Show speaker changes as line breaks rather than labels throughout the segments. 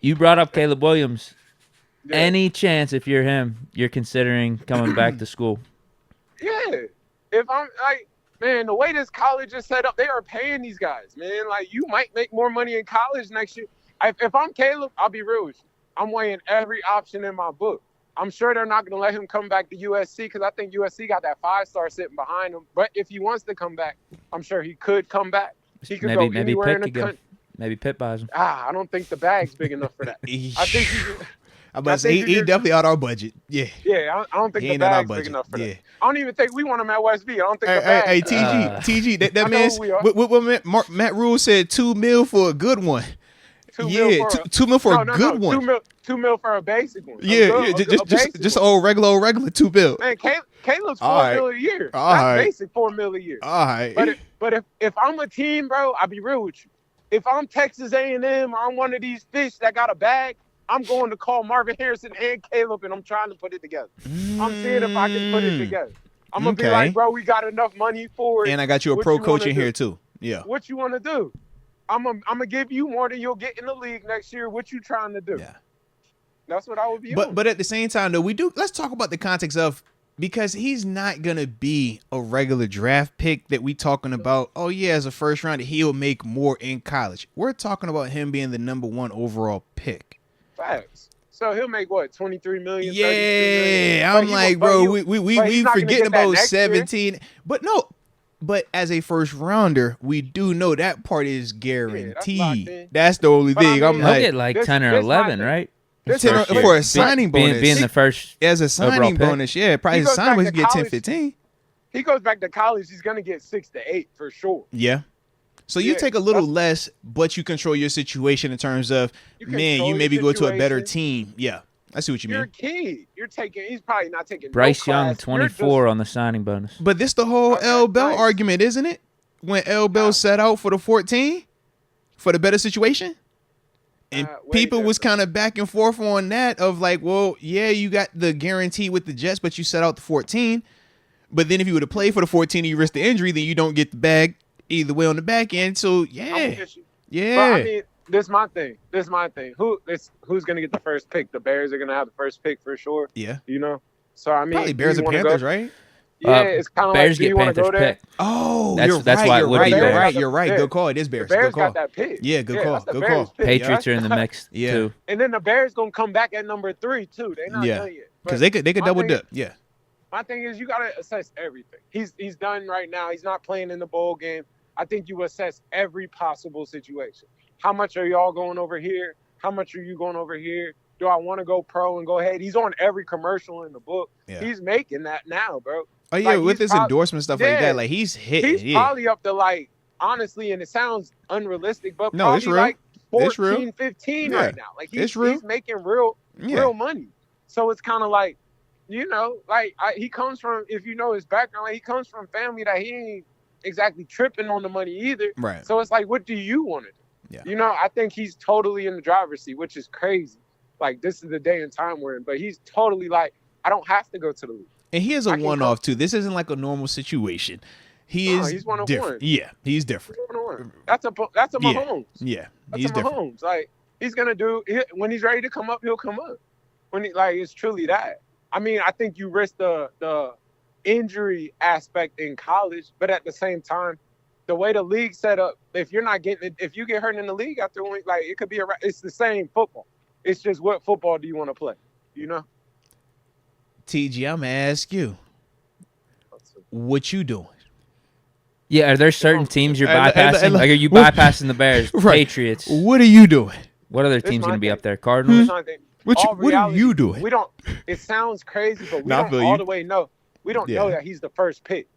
You brought up Caleb Williams.
Yeah.
Any chance if you're him, you're considering coming back to school?
Yeah. If I'm like, man, the way this college is set up, they are paying these guys, man. Like, you might make more money in college next year. If I'm Caleb, I'll be real with you. I'm weighing every option in my book. I'm sure they're not going to let him come back to USC because I think USC got that 5-star sitting behind him. But if he wants to come back, I'm sure he could come back. He could go
Maybe
anywhere in
Pitt
the country.
Maybe Pitt buys him.
I don't think the bag's big enough for that. I think
I must say he definitely out our budget. Yeah.
Yeah, I don't think the bag's big enough for that. I don't even think we want him at West B. I don't think the bag.
Hey, TG, that man's what Matt Rule said, $2 million for a good one. $2 million for a good one.
$2 million for a basic one.
Yeah, just old regular $2 million.
Man, Caleb's $4 million a year. That's basic $4 million a year.
All right.
But if I'm a team, bro, I'll be real with you. If I'm Texas A&M or I'm one of these fish that got a bag, I'm going to call Marvin Harrison and Caleb, and I'm trying to put it together. I'm seeing if I can put it together. I'm going to be like, bro, we got enough money for it.
And I got you a pro coach in here, too. Yeah.
What you want to do? I'm going to give you more than you'll get in the league next year. What you trying to do?
Yeah.
That's what I would be
But at the same time, though, let's talk about the context of, because he's not going to be a regular draft pick that we talking about, oh, yeah, as a first rounder, he'll make more in college. We're talking about him being the number 1 overall pick.
Facts. So he'll make what, 23 million?
Yeah, I'm like, bro, we forgetting about 17. Year. But as a first rounder, we do know that part is guaranteed. Yeah, that's the only thing. I'm
like, he'll get 10 or 11, right?
For a signing bonus.
Being the first
as a signing bonus, yeah. Probably a signing bonus, get 10, 15.
He goes back to college, he's going to get 6 to 8 for sure.
Yeah. So you take a little less, but you control your situation in terms of, you maybe go to a better team. Yeah, I see what you mean.
You're a kid. He's probably not taking
Bryce Young, 24 on the signing bonus.
But this the whole L. Bell argument, isn't it? When L. Bell set out for the 14, for the better situation? And people was kind of back and forth on that of like, well, yeah, you got the guarantee with the Jets, but you set out the 14. But then if you were to play for the 14 and you risk the injury, then you don't get the bag either way on the back end. So yeah.
But I mean, this is my thing. Who's gonna get the first pick? The Bears are gonna have the first pick for sure.
Yeah.
You know? So I mean,
probably Bears and Panthers, right?
Yeah, it's kind of
Bears
like,
get Panthers pick.
Oh,
that's why it would be Bears.
You're right. Good call. It is Bears.
The Bears
good call.
got that pick.
Yeah, good call. Good call.
Patriots are in the mix too.
And then the Bears gonna come back at number 3 too. They're not done yet.
Because they could double dip. Yeah.
My thing is you gotta assess everything. He's done right now. He's not playing in the bowl game. I think you assess every possible situation. How much are y'all going over here? How much are you going over here? Do I want to go pro and go ahead? He's on every commercial in the book. Yeah. He's making that now, bro.
Oh, yeah, like, with his endorsement stuff like that. Like, he's hitting.
He's probably up to, like, honestly, and it sounds unrealistic, but
no, it's real.
Like 14, 15 right now. Like, he's making real money. So it's kind of like, you know, like, he comes from, if you know his background, like, he comes from family that he ain't exactly tripping on the money either.
Right.
So it's like, what do you want to do? Yeah. You know, I think he's totally in the driver's seat, which is crazy. Like, this is the day and time we're in. But he's totally like, I don't have to go to the league.
And he is a one-off, too. This isn't like a normal situation. He's one of different. Yeah, he's different.
That's a Mahomes.
Yeah,
he's different. Mahomes. Like, he's going to do – when he's ready to come up, he'll come up. It's truly that. I mean, I think you risk the injury aspect in college, but at the same time, the way the league set up, if you get hurt in the league after one, like, it could be it's the same football. It's just what football do you want to play, you know?
TG, I'm going to ask you, what you doing?
Yeah, are there certain teams you're bypassing? Like, are you bypassing the Bears, Patriots?
What are you doing?
What other teams going to be up there? Cardinals?
What are you doing?
We don't. It sounds crazy, but we don't all the way know. We don't know that he's the first pick.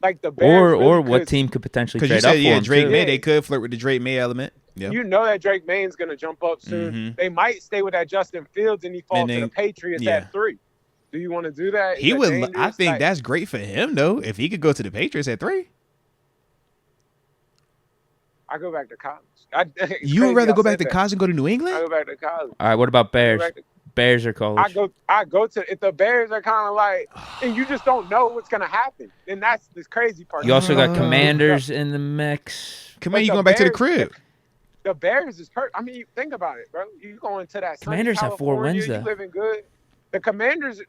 Like the Bears,
or what team could potentially trade up for him?
Drake May. They could flirt with the Drake May element. Yep.
You know that Drake May's going to jump up soon. Mm-hmm. They might stay with that Justin Fields and he falls to the Patriots at 3. Do you want to do that?
He would. I think that's great for him though. If he could go to the Patriots at 3.
I go back to college.
You would rather go back to college and go to New England?
I go back to college.
All right. What about Bears? Bears or college?
I go to if the Bears are kind of like, and you just don't know what's gonna happen. And that's this crazy part.
You also got Commanders in the mix.
Commander, you going back to the crib?
The Bears is hurt. I mean, think about it, bro. You going to that
Commanders have 4 wins though.
You living good. The Commanders,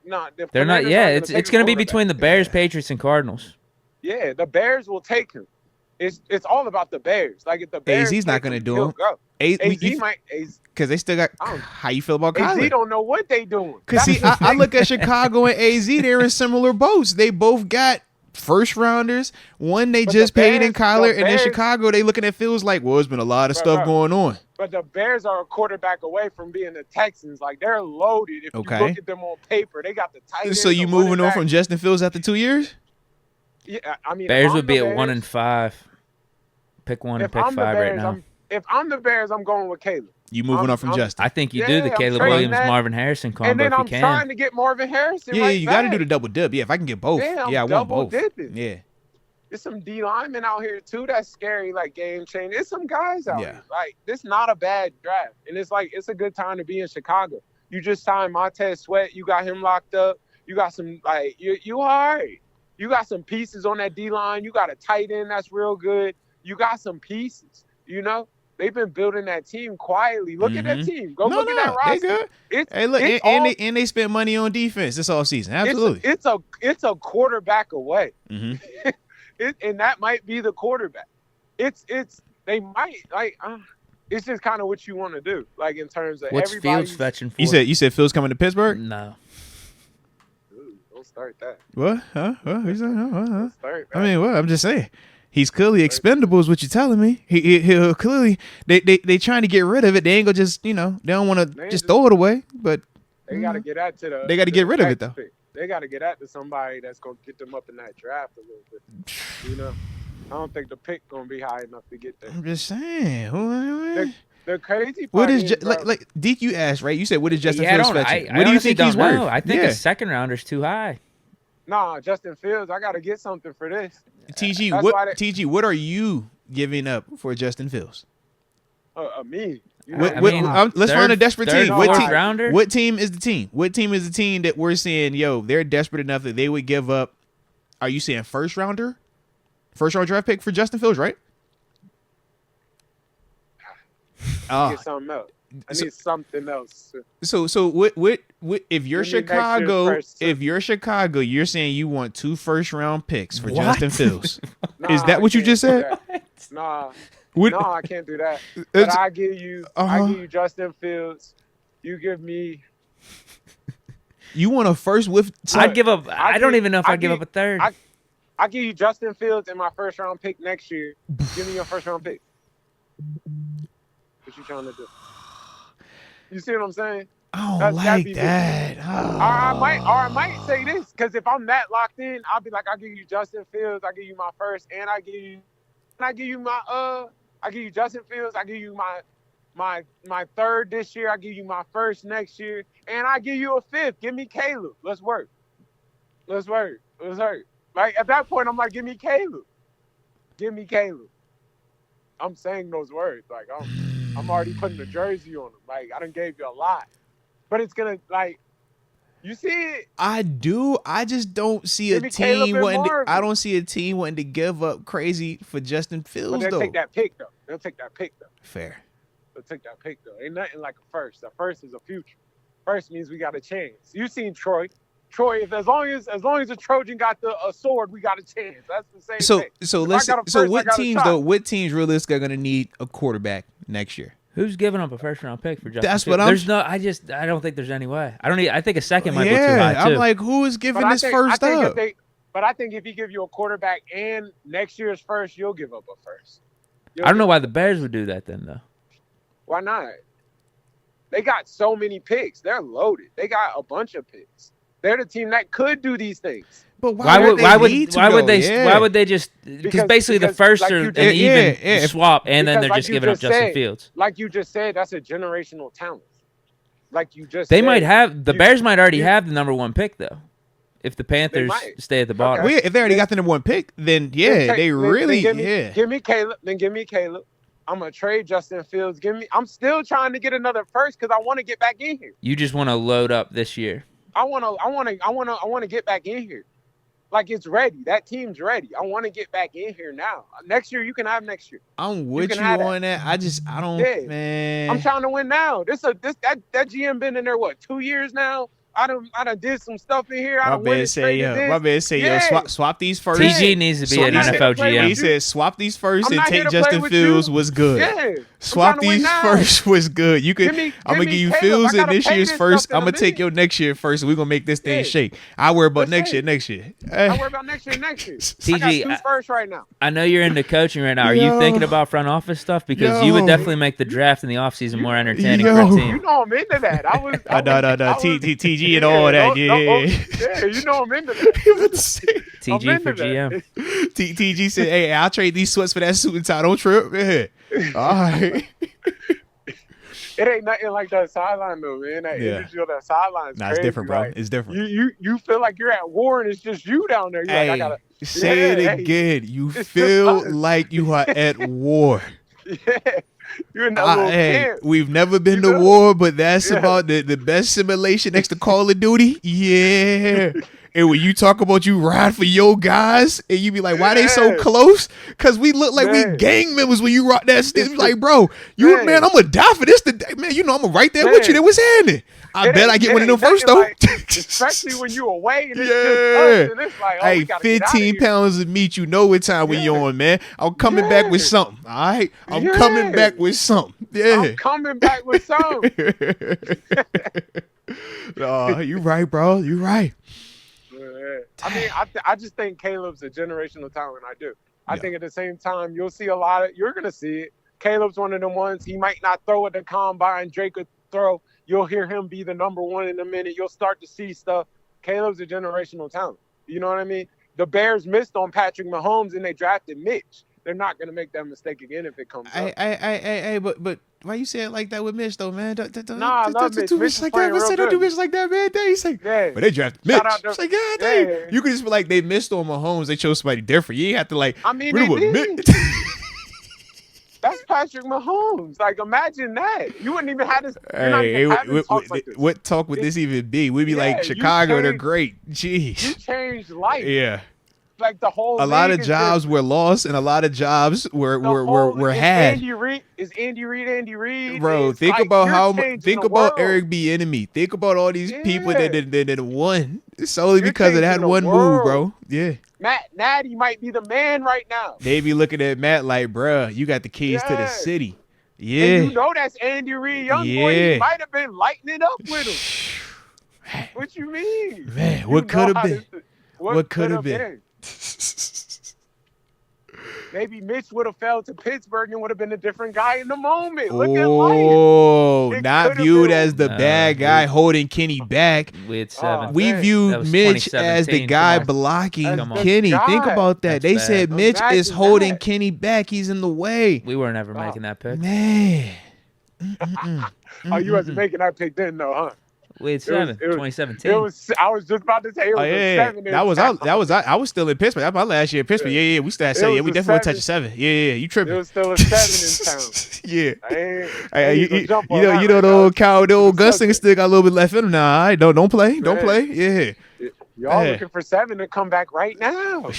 they're not. Yeah, it's going to be between the Bears, Patriots, and Cardinals.
Yeah, the Bears will take him. It's all about the Bears. Like if the Bears,
AZ's not going to do him.
AZ might,
because they still got. How you feel about Kyler?
AZ don't know what they doing.
Because see, I look at Chicago and AZ. They're in similar boats. They both got first rounders. One they just paid in Kyler, and in Chicago they looking at Fields like, well, there's been a lot of stuff going on.
But the Bears are a quarterback away from being the Texans. Like they're loaded. If you look at them on paper, they got the tight end.
So you moving on from Justin Fields after 2 years?
Yeah, I mean,
Bears would be at 1-5. Pick one and pick 5 right now.
If I'm the Bears, I'm going with Caleb.
You moving on from Justin?
I think you do the Caleb Williams, Marvin Harrison combo.
And then
I'm
trying to get Marvin Harrison.
Yeah, you got to do the double dip. Yeah, if I can get both. Yeah, I want both.
Dipping.
Yeah.
There's some D linemen out here too. That's scary, like game changer. There's some guys out here. Like this, not a bad draft, and it's a good time to be in Chicago. You just signed Montez Sweat. You got him locked up. You got some you all right. You got some pieces on that D line. You got a tight end that's real good. You got some pieces. You know, they've been building that team quietly. Look at that team. Go look at that roster.
They good. And they spent money on defense this offseason. Absolutely.
It's a quarterback away.
Mm-hmm.
And that might be the quarterback. They might it's just kind of what you want to do, like in terms of
what's Fields fetching for.
You said Fields coming to Pittsburgh?
No.
Ooh, don't start that.
What? Huh? What? He said,
Don't start that.
I mean, what? I'm just saying. He's clearly expendable, is what you're telling me. He'll clearly they trying to get rid of it. They ain't gonna just they don't want to just throw it away. But
they got to get at to the.
They got to get rid of it though.
They got to get at to somebody that's gonna get them up in that draft a little bit. You know, I don't think the pick gonna be high enough to get there.
I'm just saying.
The crazy part
what is like Deke? You asked, right? You said what is Justin Fields fetching?
What
do you think he's worth?
I think a second rounder's too high.
Nah, Justin Fields. I got to get something for this.
TG, what are you giving up for Justin Fields?
Me.
Let's find a desperate team.
What
team is the team? What team is the team that we're saying, yo, they're desperate enough that they would give up? Are you saying first round draft pick for Justin Fields, right?
Get something else. I need something else.
So what if you're Chicago, you're saying you want 2 first-round picks for Justin Fields. Is that what you just said?
Nah. No, I can't do that. But I give you Justin Fields. You give me.
You want a first with?
I'd give up. I don't even know if I'd give up a third.
I give you Justin Fields and my first round pick next year. Give me your first round pick. What you trying to do? You see what I'm saying?
I don't like that.
I might say this because if I'm that locked in, I'll be like, I'll give you Justin Fields. I give you my first, and I give you Justin Fields. I give you my third this year. I give you my first next year, and I give you a fifth. Give me Caleb. Let's work. Like at that point, I'm like, give me Caleb. I'm saying those words. Like I'm already putting the jersey on him. Like I done gave you a lot, but it's gonna you see it.
I do. I just don't see a team wanting. I don't see a team wanting to give up crazy for Justin Fields.
But they'll take that pick though.
Fair.
They'll take that pick though. Ain't nothing like a first. A first is a future. First means we got a chance. You seen Troy. As long as the Trojan got a sword, we got a chance. That's the same thing.
What teams realistically are going to need a quarterback next year?
Who's giving up a first round pick for Justin?
That's what I'm.
I don't think there's any way. I think a second might be too high too.
I'm like, who is giving this first up?
But I think if he give you a quarterback and next year's first, you'll give up a first.
I don't know why the Bears would do that then though.
Why not? They got so many picks. They're loaded. They got a bunch of picks. They're the team that could do these things.
But why would
they just because basically the first are an even swap and then they're just giving up Justin Fields.
Like you just said, that's a generational talent. Like you just
they might have the Bears might already have the number 1 pick though. If the Panthers stay at the bottom.
Okay. Well, if they already got the number 1 pick, then they really
give me Caleb. Then give me Caleb. I'm gonna trade Justin Fields. I'm still trying to get another first because I want to get back in here.
You just want to load up this year.
I want to get back in here. Like, it's ready. That team's ready. I want to get back in here now. Next year, you can have next year.
I'm with you on that. I don't, man.
I'm trying to win now. That GM been in there, 2 years now? I done did some stuff in here.
My man say, swap these first.
TG needs to be an NFL GM.
He said, swap these first and take Justin Fields was good.
Yeah.
Swap these first was good. You could. I'm gonna give you Fields in this year's first. I'm gonna take your next year first. We're gonna make this thing shake. I worry about next year.
I worry about next year.
TG,
I got 2 first right now.
I know you're into coaching right now. Are you thinking about front office stuff? Because you would definitely make the draft in the offseason more entertaining for a team.
You know I'm into that.
No. TG and all that. Yeah,
you know I'm into that.
TG for GM.
TG said, "Hey, I'll trade these sweats for that suit and tie. Don't trip." Yeah. All right.
It ain't nothing like that sideline though, man. That energy on that sideline is crazy.
It's different, bro.
Like,
it's different.
You feel like you're at war and it's just you down there. You're like, I gotta
say it again. You feel like you are at war.
Yeah. You're in that little camp.
We've never been to war, but that's about the best simulation next to Call of Duty. Yeah. And when you talk about you ride for your guys, and you be like, why they so close? Because we look like we gang members when you rock that stick. Like, bro, I'm going to die for this today. Man, you know I'm right there with you. That was handy. I bet I get one of them first, though.
Like, especially when you away and it's just us, and it's like, oh, we gotta
15 pounds of meat, you know what time we on, man. I'm coming back with something, all right? I'm coming back with something. Yeah.
I'm coming back with something.
You right, bro. You right.
I mean, I just think Caleb's a generational talent. I do. I think at the same time, you'll see you're going to see it. Caleb's one of them ones. He might not throw at the combine. Drake could throw. You'll hear him be the number one in a minute. You'll start to see stuff. Caleb's a generational talent. You know what I mean? The Bears missed on Patrick Mahomes and they drafted Mitch. They're not going to make that mistake again if it comes up.
But why you say it like that with Mitch, though, man?
I love Mitch.
Mitch like that. Don't do Mitch like that, man. He's like, but they drafted Mitch. It's like, you could just be like, they missed on Mahomes. They chose somebody different. You ain't have to like,
they did. That's Patrick Mahomes. Like, imagine that. You wouldn't even have this.
What talk would this even be? We'd be like, Chicago, they're great. Jeez.
You changed life.
Yeah.
Like the whole
a lot of jobs were lost and a lot of jobs were had.
Is Andy Reid?
Bro, think about Eric Bieniemy. Think about all these people that won solely because of that one move, bro. Yeah.
Matt Nagy might be the man right now.
They be looking at Matt like, bruh, you got the keys to the city. Yeah.
And you know that's Andy Reid, young boy. He might have been lighting it up with him. What you mean?
Man, what could have been? What could have been?
Maybe Mitch would have fell to Pittsburgh and would have been a different guy in the moment. Look
at life. Not viewed as the bad guy holding Kenny back.
We
viewed Mitch as the guy blocking Kenny. Think about that. They said Mitch is holding Kenny back. He's in the way.
We were never making that pick.
Man.
You wasn't making that pick then, though, huh?
We had 2017.
I was just about to say it was a 7.
I was still in Pittsburgh. That was my last year in Pittsburgh. Yeah, we still had 7. We definitely touched a 7. Yeah, you tripping.
It was still a 7 in
town. You know the old gunslinger still got a little bit left in him now. All right, don't play. Yeah.
Y'all looking for 7 to come back right now.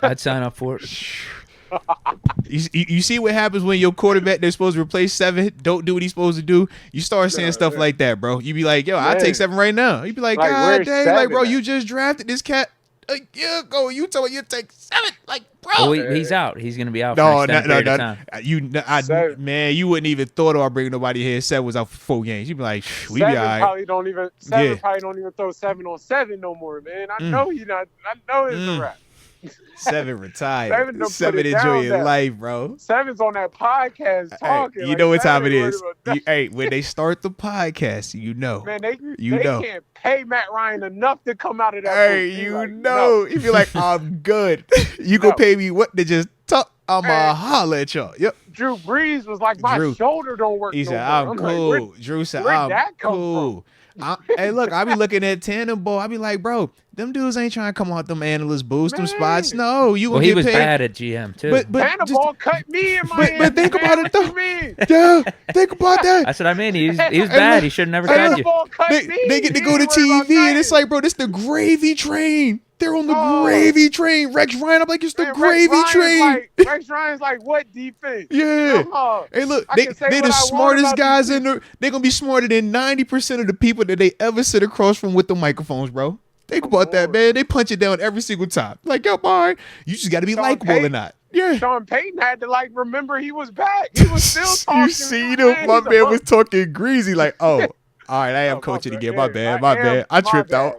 I'd sign up for it.
You see what happens when your quarterback they're supposed to replace 7 don't do what he's supposed to do. You start saying stuff like that, bro. You be like, yo, I'll take 7 right now. You be like, God dang, like, bro, you just drafted this cat a year ago. You told me you take 7, like, bro.
Oh, he's out. He's gonna be out. No.
Man, you wouldn't even thought about bringing nobody here. 7 was out for 4 games. You'd be like, we be all right.
Probably don't even throw 7 on 7 no more, man. I know he's not. I know it's a wrap.
7 retired. 7 enjoy your life, bro.
7's on that podcast talking.
You know what time it is. When they start the podcast, you know.
Man, they can't pay Matt Ryan enough to come out of that.
He'd be like, I'm good. You gonna pay me what to just talk? I'ma holler at y'all. Yep.
Drew Brees was like, my shoulder don't work.
He said, I'm cool. Drew said, I'm cool. Hey, look, I be looking at Tannenbaum. I be like, bro, them dudes ain't trying to come out them analyst boost, them spots. No, you gonna get paid.
He was bad at GM too.
But
Tannenbaum cut me in my
But think about it though. Yeah, think about that.
That's what I mean. He was bad. He should have never cut you.
They get to go to TV and it's like, bro, this the gravy train. They're on the gravy train. Rex Ryan, I'm like, it's the gravy train.
Rex Ryan's like, what defense?
Yeah. Hey, look, they the smartest guys in the. They're gonna be smarter than 90% of the people that they ever sit across from with the microphones, bro. Think about that, man. They punch it down every single time. Like, yo, all right, you just got to be likable or not. Yeah.
Sean Payton had to remember he was back. He was still talking.
You see him, my man was talking greasy. Like, oh, all right, I am coaching again. My bad. I tripped out.